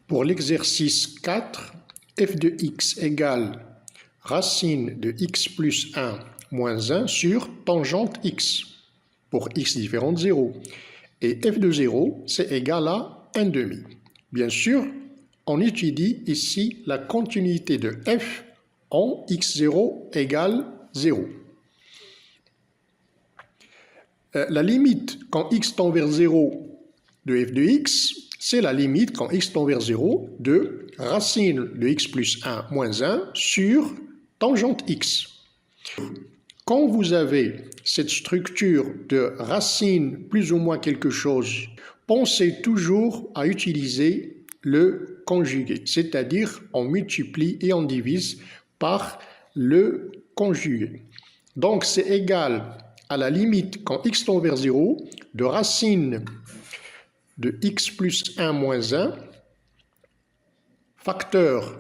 Pour l'exercice 4, f de x égale racine de x plus 1 moins 1 sur tangente x, pour x différent de 0. Et f de 0, c'est égal à 1 demi. Bien sûr, on étudie ici la continuité de f en x0 égale 0. La limite quand x tend vers 0 de f de x, c'est la limite quand x tend vers 0 de racine de x plus 1 moins 1 sur tangente x. Quand vous avez cette structure de racine plus ou moins quelque chose, pensez toujours à utiliser le conjugué, c'est-à-dire on multiplie et on divise par le conjugué. Donc c'est égal à la limite quand x tend vers 0 de racine de x plus 1 moins 1 facteur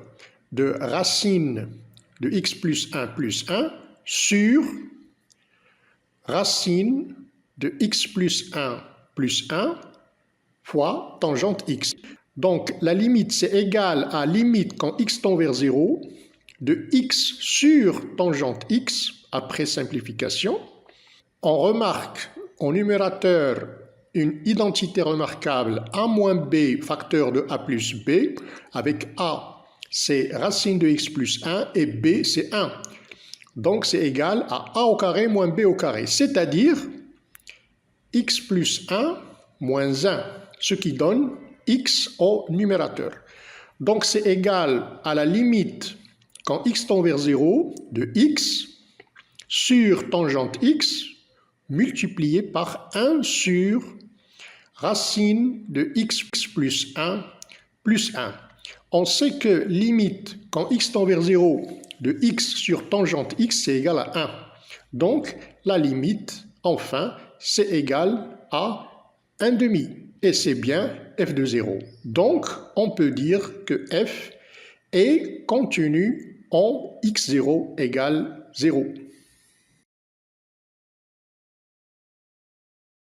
de racine de x plus 1 sur racine de x plus 1 fois tangente x. Donc la limite c'est égal à limite quand x tend vers 0 de x sur tangente x après simplification. On remarque au numérateur une identité remarquable a moins b facteur de a plus b, avec a c'est racine de x plus 1 et b c'est 1. Donc c'est égal à a au carré moins b au carré, c'est-à-dire x plus 1 moins 1, ce qui donne x au numérateur. Donc c'est égal à la limite quand x tend vers 0 de x sur tangente x multiplié par 1 sur racine de x plus 1 plus 1. On sait que limite quand x tend vers 0 de x sur tangente x c'est égal à 1. Donc la limite, enfin, c'est égal à 1 demi. Et c'est bien f de 0. Donc on peut dire que f est contenu en x0 égale 0.